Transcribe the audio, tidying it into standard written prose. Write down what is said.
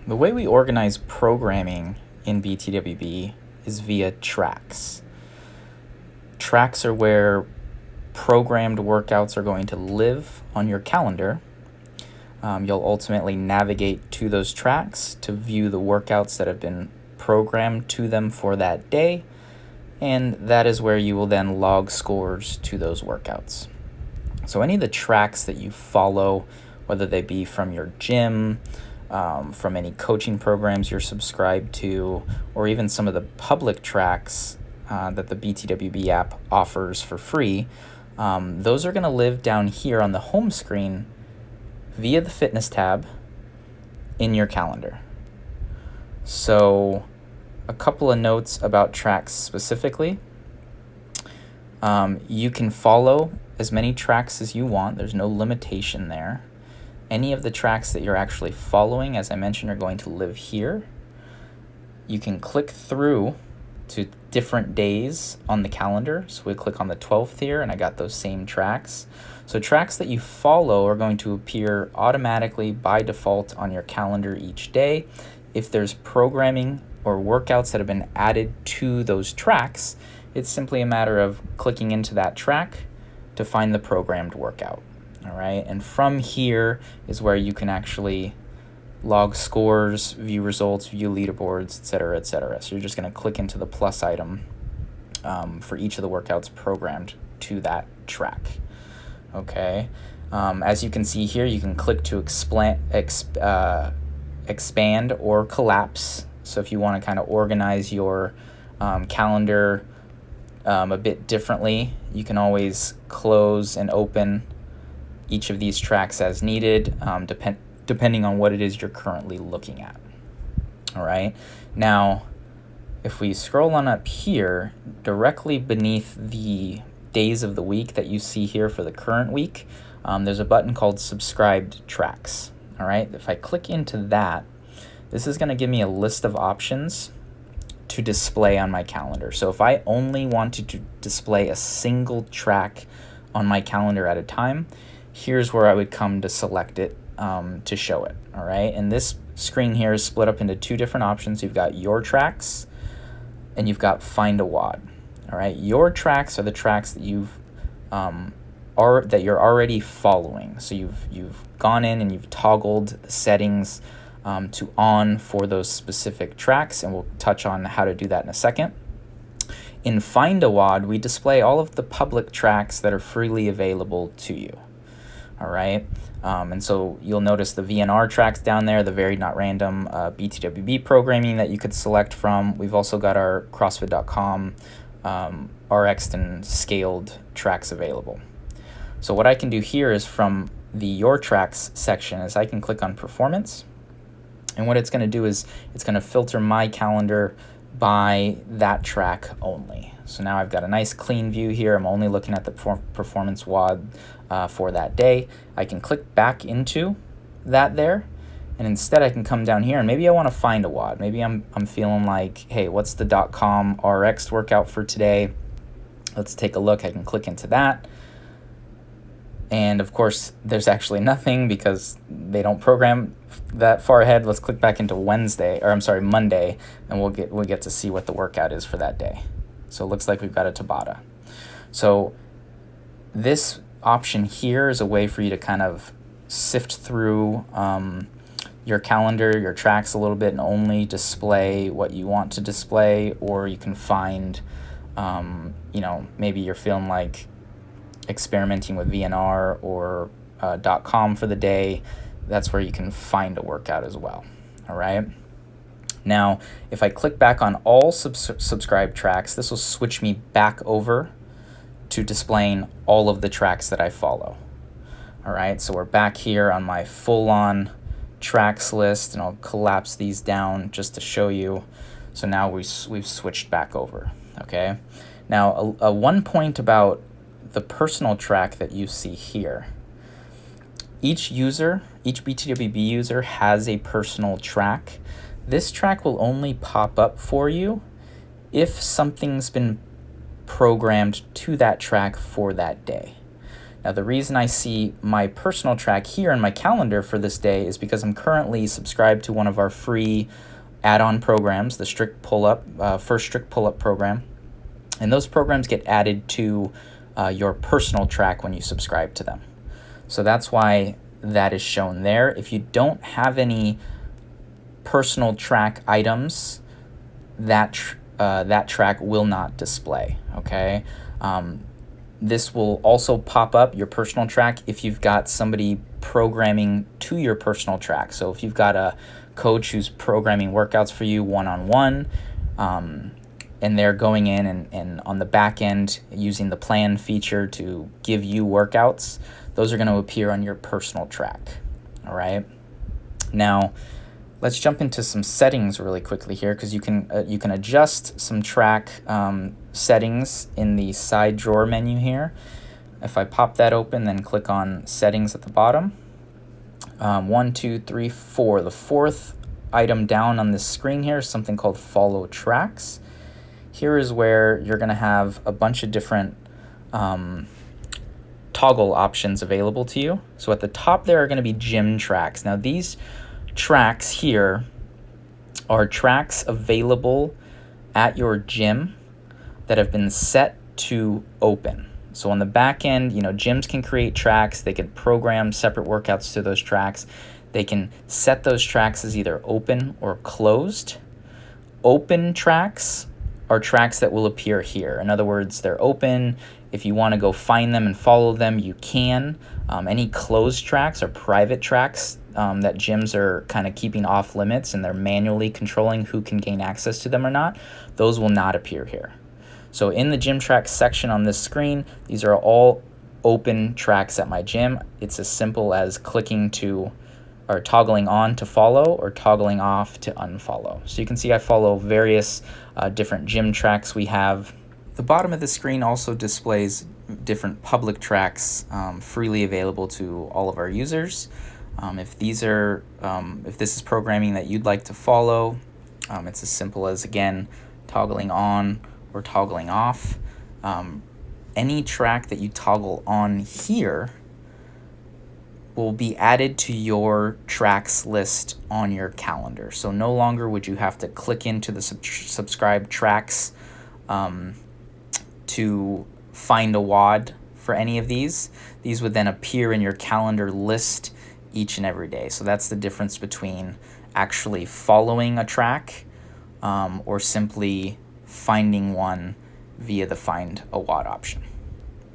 The way we organize programming in btwb is via tracks. Tracks are where programmed workouts are going to live on your calendar. You'll ultimately navigate to those tracks to view the workouts that have been programmed to them for that day, and that is where you will then log scores to those workouts. So any of the tracks that you follow, whether they be from your gym, from any coaching programs you're subscribed to, or even some of the public tracks that the btwb app offers for free, those are going to live down here on the home screen via the fitness tab in your calendar. So a couple of notes about tracks specifically. You can follow as many tracks as you want. There's no limitation there. Any of the tracks that you're actually following, as I mentioned, are going to live here. You can click through to different days on the calendar. So we click on the 12th here, and I got those same tracks. So tracks that you follow are going to appear automatically by default on your calendar each day. If there's programming or workouts that have been added to those tracks, it's simply a matter of clicking into that track to find the programmed workout. All right, and from here is where you can actually log scores, view results, view leaderboards, etc., etc. So you're just going to click into the plus item for each of the workouts programmed to that track. Okay, as you can see here, you can click to expand or collapse. So if you want to kind of organize your calendar a bit differently, you can always close and open each of these tracks as needed, depending on what it is you're currently looking at. All right. Now, if we scroll on up here, directly beneath the days of the week that you see here for the current week, there's a button called Subscribed Tracks. All right. If I click into that, this is going to give me a list of options to display on my calendar. So if I only wanted to display a single track on my calendar at a time, here's where I would come to select it to show it. All right, and this screen here is split up into two different options. You've got Your Tracks and you've got Find a WOD. All right, Your Tracks are the tracks that you're already following. So you've gone in and you've toggled the settings to on for those specific tracks, and we'll touch on how to do that in a second. In Find a WOD, we display all of the public tracks that are freely available to you. All right, and so you'll notice the VNR tracks down there, the varied not random btwb programming that you could select from. We've also got our CrossFit.com RX'd and scaled tracks available. So what I can do here is from the Your Tracks section is I can click on Performance, and what it's going to do is it's going to filter my calendar by that track only. So now I've got a nice clean view here. I'm only looking at the performance WOD for that day. I can click back into that there, and instead I can come down here and maybe I want to find a WOD. Maybe I'm feeling like, hey, what's the .com RX workout for today? Let's take a look. I can click into that. And of course, there's actually nothing because they don't program that far ahead. Let's click back into Monday, and we'll get to see what the workout is for that day. So it looks like we've got a Tabata. So this option here is a way for you to kind of sift through your calendar, your tracks a little bit, and only display what you want to display, or you can find, maybe you're feeling like experimenting with VNR or .com for the day. That's where you can find a workout as well. All right. Now, if I click back on all subscribed tracks, this will switch me back over to displaying all of the tracks that I follow. All right, so we're back here on my full-on tracks list, and I'll collapse these down just to show you. So now we've switched back over. Okay. Now, a one point about the personal track that you see here. Each btwb user has a personal track. This track will only pop up for you if something's been programmed to that track for that day. Now, the reason I see my personal track here in my calendar for this day is because I'm currently subscribed to one of our free add-on programs, the strict pull-up, first strict pull-up program. And those programs get added to your personal track when you subscribe to them. So that's why that is shown there. If you don't have any personal track items, that track will not display, okay? This will also pop up your personal track if you've got somebody programming to your personal track. So if you've got a coach who's programming workouts for you one-on-one, and they're going in and on the back end using the plan feature to give you workouts, those are going to appear on your personal track. All right. Now, let's jump into some settings really quickly here, because you can adjust some track settings in the side drawer menu here. If I pop that open, then click on settings at the bottom. 1, 2, 3, 4. The fourth item down on this screen here is something called follow tracks. Here is where you're going to have a bunch of different toggle options available to you. So at the top there are going to be gym tracks. Now these tracks here are tracks available at your gym that have been set to open. So on the back end, gyms can create tracks. They can program separate workouts to those tracks. They can set those tracks as either open or closed. Open tracks are tracks that will appear here. In other words, they're open. If you want to go find them and follow them, you can. Any closed tracks are private tracks that gyms are kind of keeping off limits, and they're manually controlling who can gain access to them or not. Those will not appear here. So in the gym tracks section on this screen, these are all open tracks at my gym. It's as simple as clicking to or toggling on to follow or toggling off to unfollow. So you can see I follow various different gym tracks we have. The bottom of the screen also displays different public tracks freely available to all of our users. If this is programming that you'd like to follow, it's as simple as, again, toggling on or toggling off. Any track that you toggle on here will be added to your tracks list on your calendar. So no longer would you have to click into the subscribe tracks to find a WOD for any of these. These would then appear in your calendar list each and every day. So that's the difference between actually following a track or simply finding one via the Find a WOD option.